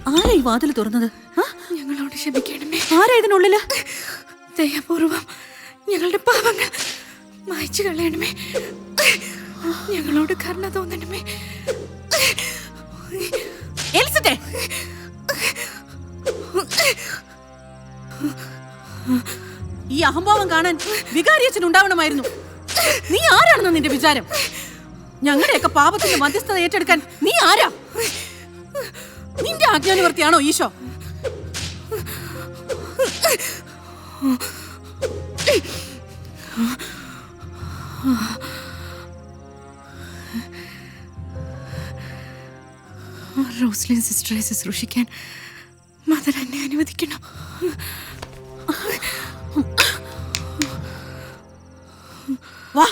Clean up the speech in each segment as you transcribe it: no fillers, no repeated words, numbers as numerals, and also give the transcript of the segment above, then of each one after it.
ആരാ ഈ വാതിൽ തുറന്നത്? ഞങ്ങളോട് ക്ഷമിക്കണമേ. ആരാ ഇതിനുള്ളില്? ദയാപൂർവം ഞങ്ങളുടെ പാപങ്ങൾ മായ്ച്ചു കളയണമേ. ഞങ്ങളോട് കരുണ തോന്നണമേ. എലിസബത്തെ, ഈ അഹംഭാവം കാണാൻ വികാരിയച്ഛൻ ഉണ്ടാവണമായിരുന്നു. നീ ആരാണെന്ന് നിന്റെ വിചാരം? ഞങ്ങളുടെയൊക്കെ പാപത്തിന്റെ മധ്യസ്ഥത ഏറ്റെടുക്കാൻ നീ ആരാ? നിന്റെ ആജ്ഞാനുവർത്തിയാണോ ഈശോ? റോസ്ലിൻ സിസ്റ്ററെ ശുശ്രൂഷിക്കാൻ മദർ എന്നെ അനുവദിക്കണം. വാ.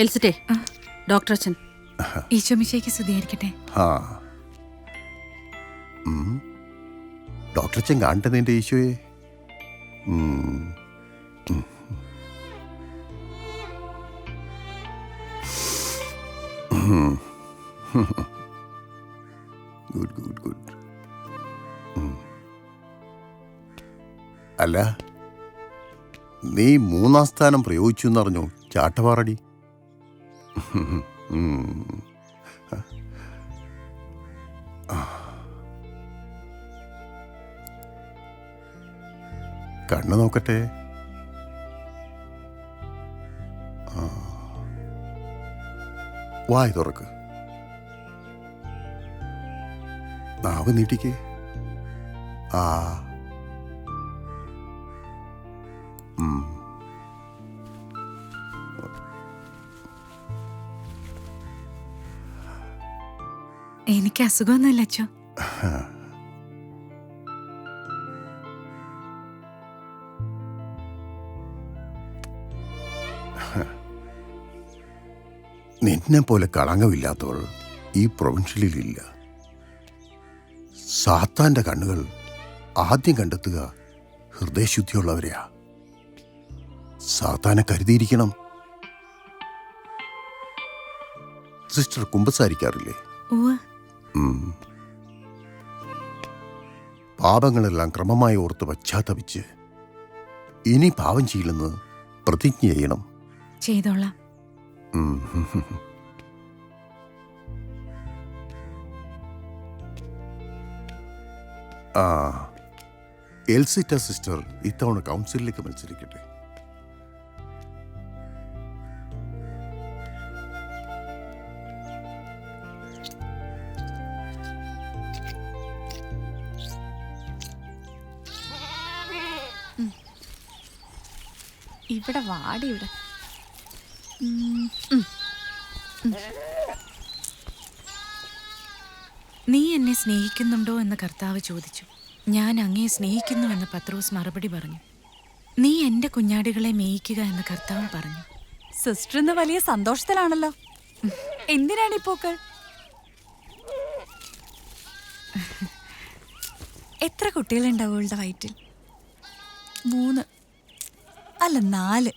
എലിസബത്തെ, ഡോക്ടർ അച്ഛൻ. ഈശോമിശിഹായ്ക്ക് സ്തുതിയായിരിക്കട്ടെ. ഡോക്ടർ അച്ഛൻ കാണട്ടെ നിന്റെ ഈശോയെ. Good good good. അല്ല, നീ 3-ാം സ്ഥാനം പ്രയോഗിച്ചു എന്നറിഞ്ഞു. ചാട്ടവാറടി. കണ്ണു നോക്കട്ടെ. വായ തുറക്ക്. നാവ് നീട്ടിക്ക്. ആ. എനിക്ക് അസുഖമൊന്നുമില്ല അച്ഛോ. നിന്നെ പോലെ കളങ്കമില്ലാത്തവൾ ഈ പ്രൊവിൻഷ്യലില്ല. സാത്താന്റെ കണ്ണുകൾ ആദ്യം കണ്ടെത്തുക ഹൃദയശുദ്ധിയുള്ളവരെയാ. സാത്താനെ കരുതിയിരിക്കണം. സിസ്റ്റർ കുമ്പസാരിക്കാറില്ലേ? പാപങ്ങളെല്ലാം ക്രമമായി ഓർത്ത് പശ്ചാത്തപിച്ച് ഇനി പാപം ചെയ്യില്ലെന്ന് പ്രതിജ്ഞ ചെയ്യണം. ചെയ്തോളാം. ആ, എൽസിറ്റ സിസ്റ്റർ ഇത്തവണ കൗൺസിലിലേക്ക് മത്സരിക്കട്ടെ. ഇവിടെ വാടി. ഇവിടെ നീ എന്നെ സ്നേഹിക്കുന്നുണ്ടോ എന്ന് കർത്താവ് ചോദിച്ചു. ഞാൻ അങ്ങയെ സ്നേഹിക്കുന്നുവെന്ന് പത്രോസ് മറുപടി പറഞ്ഞു. നീ എൻ്റെ കുഞ്ഞാടുകളെ മേയിക്കുക എന്ന് കർത്താവ് പറഞ്ഞു. സിസ്റ്റർ ഇന്ന് വലിയ സന്തോഷത്തിലാണല്ലോ. എന്തിനാണ് ഈ പൂക്കൾ? എത്ര കുട്ടികളുണ്ടാവും അവളുടെ വയറ്റിൽ? 3 അല്ല 4.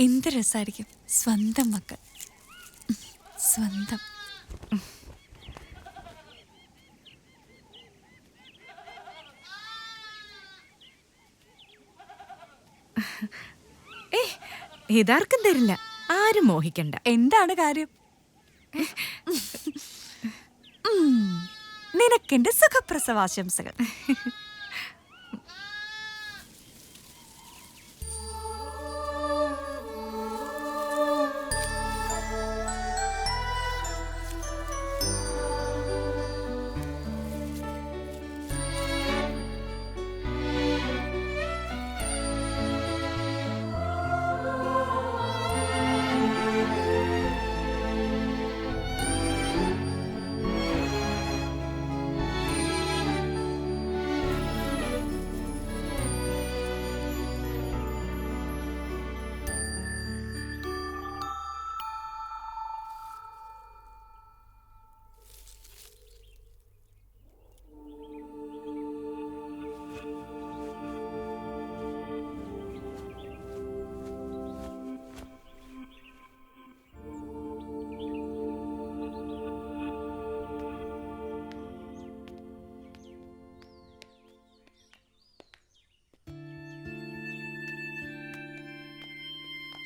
എന്ത് രസമായിരിക്കും സ്വന്തം മക്കൾ. സ്വന്തം. ഇതാർക്കും തരില്ല. ആരും മോഹിക്കണ്ട. എന്താണ് കാര്യം? നിനക്കെന്റെ സുഖപ്രസവാശംസകൾ.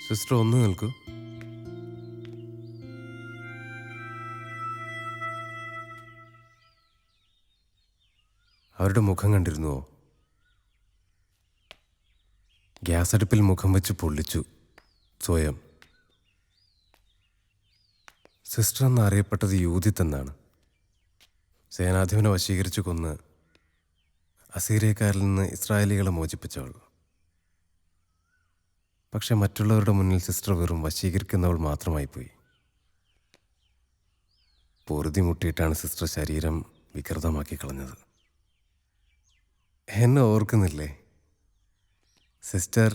സിസ്റ്റർ ഒന്ന് നിൽക്കൂ. അവരുടെ മുഖം കണ്ടിരുന്നുവോ? ഗ്യാസ് അടുപ്പിൽ മുഖം വെച്ച് പൊള്ളിച്ചു സ്വയം. സിസ്റ്റർ എന്നറിയപ്പെട്ടത് യൂതിത്ത് എന്നാണ്. സേനാധിപനെ വശീകരിച്ചു കൊന്ന് അസീറിയക്കാരിൽ നിന്ന് ഇസ്രായേലികളെ മോചിപ്പിച്ചവൾ. പക്ഷെ മറ്റുള്ളവരുടെ മുന്നിൽ സിസ്റ്റർ വെറും വശീകരിക്കുന്നവൾ മാത്രമായിപ്പോയി. പൊറുതി മുട്ടിയിട്ടാണ് സിസ്റ്റർ ശരീരം വികൃതമാക്കി കളഞ്ഞത്. എന്നെ ഓർക്കുന്നില്ലേ? സിസ്റ്റർ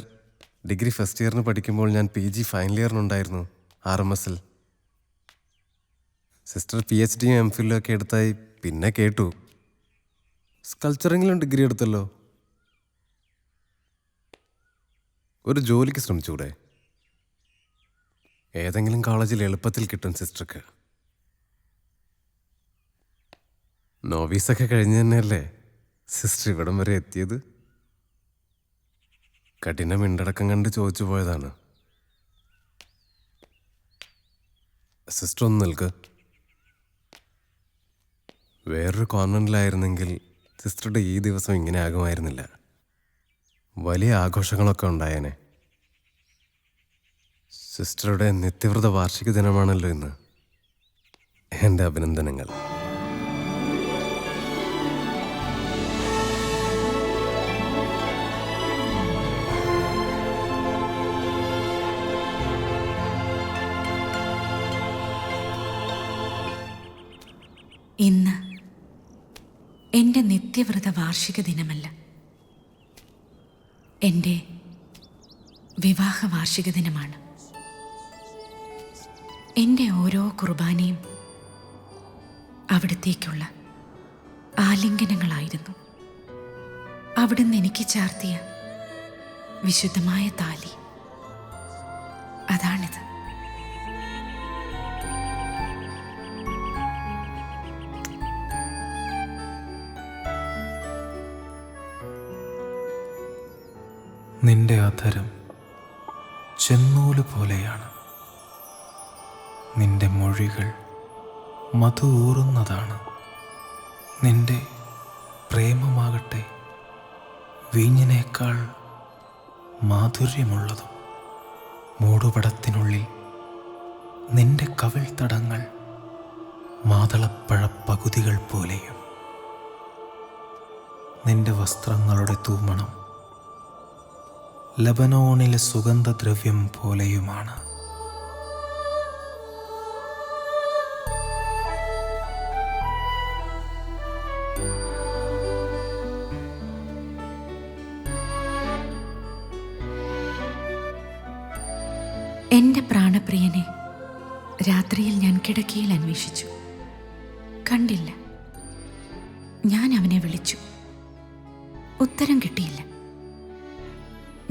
ഡിഗ്രി ഫസ്റ്റ് ഇയറിന് പഠിക്കുമ്പോൾ ഞാൻ PG ഫൈനൽ ഇയറിനുണ്ടായിരുന്നു RMSൽ. സിസ്റ്റർ PhDയും MPhilലും ഒക്കെ എടുത്തായി പിന്നെ കേട്ടു. സ്കൾച്ചറിങ്ങിലും ഡിഗ്രി എടുത്തല്ലോ. ഒരു ജോലിക്ക് ശ്രമിച്ചൂടെ? ഏതെങ്കിലും കോളേജിൽ എളുപ്പത്തിൽ കിട്ടും സിസ്റ്റർക്ക്. നോവീസൊക്കെ കഴിഞ്ഞ് തന്നെയല്ലേ സിസ്റ്റർ ഇവിടം വരെ എത്തിയത്? കഠിന മിണ്ടടക്കം കണ്ട് ചോദിച്ചു പോയതാണ്. സിസ്റ്റർ ഒന്ന് നിൽക്ക്. വേറൊരു കോൺവെന്റിലായിരുന്നെങ്കിൽ സിസ്റ്ററുടെ ഈ ദിവസം ഇങ്ങനെ ആകുമായിരുന്നില്ല. വലിയ ആഘോഷങ്ങളൊക്കെ ഉണ്ടായേനെ. സിസ്റ്ററുടെ നിത്യവ്രത വാർഷിക ദിനമാണല്ലോ ഇന്ന്. എൻ്റെ അഭിനന്ദനങ്ങൾ. ഇന്ന് എൻ്റെ നിത്യവ്രത വാർഷിക ദിനമല്ല, എൻ്റെ വിവാഹ വാർഷിക ദിനമാണ്. എൻ്റെ ഓരോ കുർബാനയും അവിടത്തേക്കുള്ള ആലിംഗനങ്ങളായിരുന്നു. അവിടുന്ന് എനിക്ക് ചാർത്തിയ വിശുദ്ധമായ താലി അതാണിത്. നിന്റെ അധരം ചെന്നൂല് പോലെയാണ്. നിന്റെ മൊഴികൾ മധു ഊറുന്നതാണ്. നിന്റെ പ്രേമമാകട്ടെ വീഞ്ഞിനേക്കാൾ മാധുര്യമുള്ളതും. മൂടുപടത്തിനുള്ളിൽ നിന്റെ കവിൾത്തടങ്ങൾ മാതളപ്പഴപ്പകുതികൾ പോലെയും. നിന്റെ വസ്ത്രങ്ങളുടെ തൂമണം ലബനോണിലെ സുഗന്ധദ്രവ്യം പോലെയുമാണ്. എൻ്റെ പ്രാണപ്രിയനെ രാത്രിയിൽ ഞാൻ കിടക്കയിൽ അന്വേഷിച്ചു, കണ്ടില്ല. ഞാൻ അവനെ വിളിച്ചു, ഉത്തരം കിട്ടിയില്ല.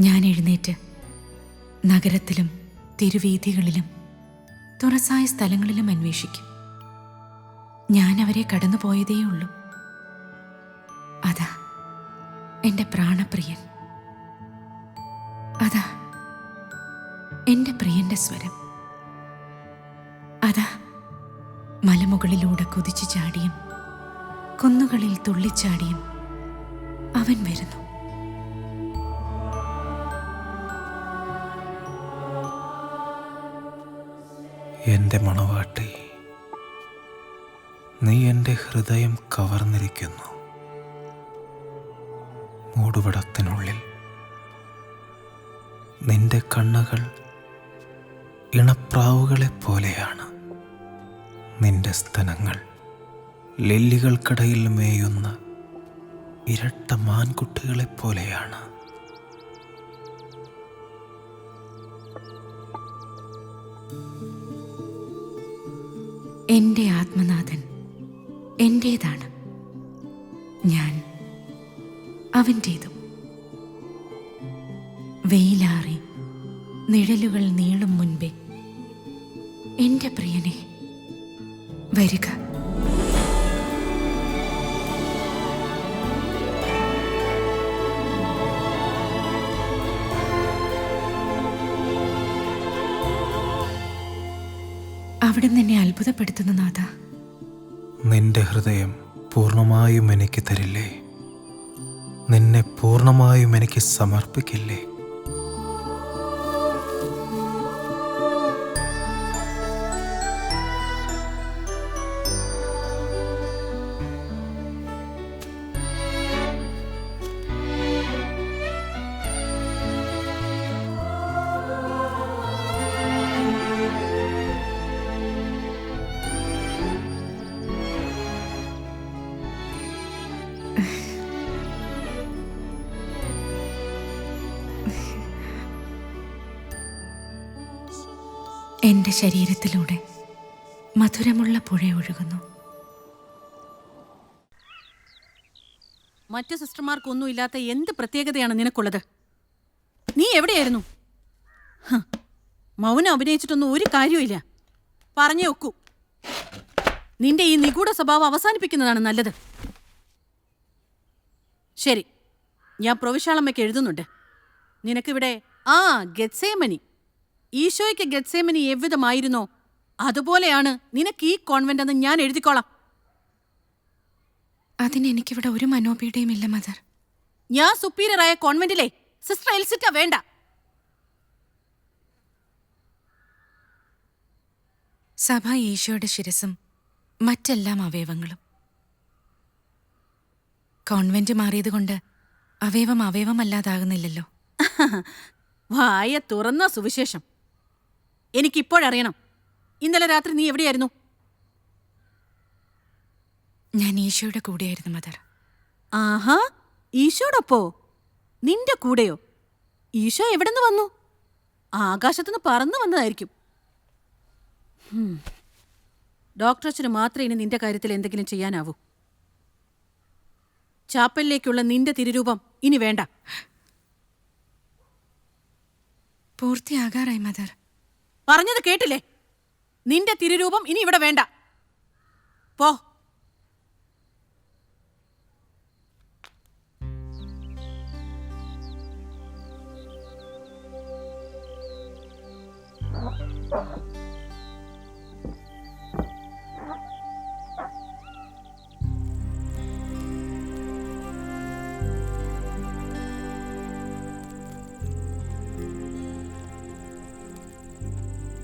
ഞാൻ എഴുന്നേറ്റ് നഗരത്തിലും തിരുവീഥികളിലും തുറസായ സ്ഥലങ്ങളിലും അന്വേഷിക്കും. ഞാൻ അവരെ കടന്നുപോയതേയുള്ളൂ. അതാ എൻ്റെ പ്രാണപ്രിയൻ, അതാ എൻ്റെ പ്രിയന്റെ സ്വരം, അതാ മലമുകളിലൂടെ കുതിച്ചു ചാടിയും കുന്നുകളിൽ തുള്ളിച്ചാടിയും അവൻ വരുന്നു. എൻ്റെ മണവാട്ടി, നീ എൻ്റെ ഹൃദയം കവർന്നിരിക്കുന്നു. മൂടുപടത്തിനുള്ളിൽ നിന്റെ കണ്ണുകൾ ഇണപ്രാവുകളെ പോലെയാണ്. നിന്റെ സ്തനങ്ങൾ ലില്ലികൾക്കിടയിൽ മേയുന്ന ഇരട്ട മാൻകുട്ടികളെ പോലെയാണ്. എൻ്റെ ആത്മനാഥൻ എൻ്റേതാണ്, ഞാൻ അവൻ്റേതും. വെയിലാറി നിഴലുകൾ നീളും മുൻപേ എൻ്റെ പ്രിയനെ വരിക. അവിടുന്ന് എന്നെ അത്ഭുതപ്പെടുത്തുന്നു നാഥ. നിന്റെ ഹൃദയം പൂർണ്ണമായും എനിക്ക് തരില്ലേ? നിന്നെ പൂർണ്ണമായും എനിക്ക് സമർപ്പിക്കില്ലേ? എൻ്റെ ശരീരത്തിലൂടെ മധുരമുള്ള പുഴ ഒഴുകുന്നു. മറ്റു സിസ്റ്റർമാർക്കൊന്നും ഇല്ലാത്ത എന്ത് പ്രത്യേകതയാണ് നിനക്കുള്ളത്? നീ എവിടെയായിരുന്നു? മൗനം അഭിനയിച്ചിട്ടൊന്നും ഒരു കാര്യമില്ല. പറഞ്ഞേ ഒക്കൂ. നിന്റെ ഈ നിഗൂഢ സ്വഭാവം അവസാനിപ്പിക്കുന്നതാണ് നല്ലത്. ശരി, ഞാൻ പ്രൊവിശാളമ്മയ്ക്ക് എഴുതുന്നുണ്ട്. നിനക്കിവിടെ ഗെത്സേമനി, ഈശോയ്ക്ക് ഗെത്സേമനി എவ்விதമായിരുന്നോ അതുപോലെയാണ് നിനക്ക് ഈ കോൺവെന്റ് എന്ന് ഞാൻ എഴുതിക്കോളാം. അതിനെനിക്കിവിടെ ഒരു മനോപീഠയും ഇല്ല മദർ. ഞാൻ സുപ്പീരിയറായ കോൺവെന്റിലെ സിസ്റ്റർ എൽസിറ്റ വേണ്ട. സഭ ഈശോയുടെ ശിരസും മറ്റെല്ലാം അവയവങ്ങളും. കോൺവെന്റ് മാറിയതുകൊണ്ട് അവയവം അവയവമല്ലാതാകുന്നില്ലല്ലോ. വായ തുറന്ന സുവിശേഷം. എനിക്കിപ്പോഴറിയണം, ഇന്നലെ രാത്രി നീ എവിടെയായിരുന്നു? ഞാൻ ഈശോയുടെ കൂടെയായിരുന്നു മദർ. ആഹാ, ഈശോടൊപ്പോ? നിന്റെ കൂടെയോ? ഈശോ എവിടെന്ന് വന്നു? ആകാശത്തുനിന്ന് പറന്നു വന്നതായിരിക്കും. ഡോക്ടറച്ചന് മാത്രമേ ഇനി നിന്റെ കാര്യത്തിൽ എന്തെങ്കിലും ചെയ്യാനാവൂ. ചാപ്പലിലേക്കുള്ള നിന്റെ തിരുരൂപം ഇനി വേണ്ട. പൂർത്തിയാകാറായി മദർ. പറഞ്ഞത് കേട്ടില്ലേ? നിന്റെ തിരുരൂപം ഇനി ഇവിടെ വേണ്ട. പോ.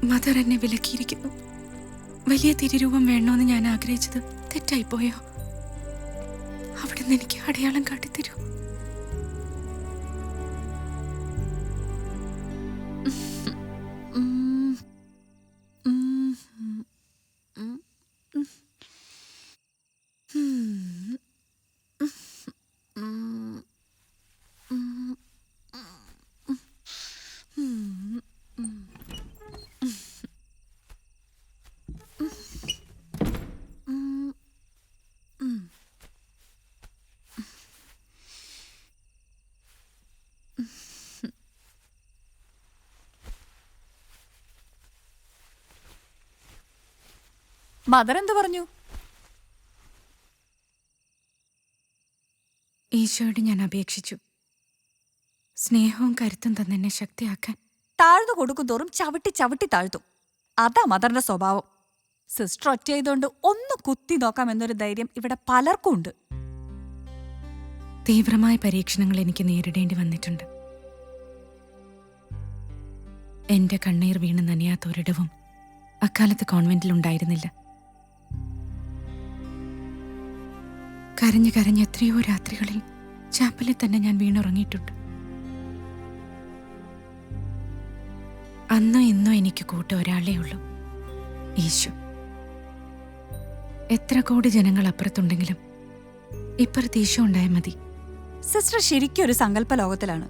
മദർ എന്നെ വിലക്കിയിരിക്കുന്നു. വലിയ തിരുരൂപം വേണമെന്ന് ഞാൻ ആഗ്രഹിച്ചത് തെറ്റായിപ്പോയോ? അവിടുന്ന് എനിക്ക് അടയാളം കാട്ടിത്തരൂ. മദർ എന്ത് പറഞ്ഞു? ഈശോയോട് ഞാൻ അപേക്ഷിച്ചു, സ്നേഹവും കരുത്തും തന്നെ ശക്തിയാക്കാൻ. താഴ്ന്നു കൊടുക്കും തോറും ചവിട്ടി ചവിട്ടി താഴ്ത്തും. അതാ മദറിന്റെ സ്വഭാവം. സിസ്റ്റർ ഒറ്റ ചെയ്തുകൊണ്ട് ഒന്ന് കുത്തി നോക്കാം എന്നൊരു ധൈര്യം ഇവിടെ പലർക്കും ഉണ്ട്. തീവ്രമായ പരീക്ഷണങ്ങൾ എനിക്ക് നേരിടേണ്ടി വന്നിട്ടുണ്ട്. എന്റെ കണ്ണീർ വീണ് നനയാത്ത ഒരിടവും അക്കാലത്ത് കോൺവെന്റിലുണ്ടായിരുന്നില്ല. കരഞ്ഞു കരഞ്ഞ് എത്രയോ രാത്രികളിൽ ചാപ്പലിൽ തന്നെ ഞാൻ വീണുറങ്ങിയിട്ടുണ്ട്. അന്നോ ഇന്നോ എനിക്ക് കൂട്ട ഒരാളേ ഉള്ളൂ, ഈശോ. എത്ര കോടി ജനങ്ങൾ അപ്പുറത്തുണ്ടെങ്കിലും ഇപ്പുറത്ത് ഈശോ ഉണ്ടായാൽ മതി. സിസ്റ്റർ ശരിക്കും ഒരു സങ്കല്പ ലോകത്തിലാണ്.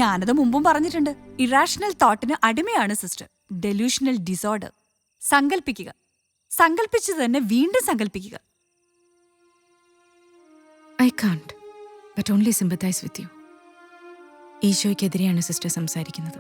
ഞാനത് മുമ്പും പറഞ്ഞിട്ടുണ്ട്. ഇറാഷണൽ തോട്ടിന് അടിമയാണ് സിസ്റ്റർ. Delusional disorder. സങ്കല്പിക്കുക, സങ്കല്പിച്ചത് തന്നെ വീണ്ടും സങ്കല്പിക്കുക. I can't, but only sympathize with you. ഈശോയ്ക്കെതിരെയാണ് സിസ്റ്റർ സംസാരിക്കുന്നത്.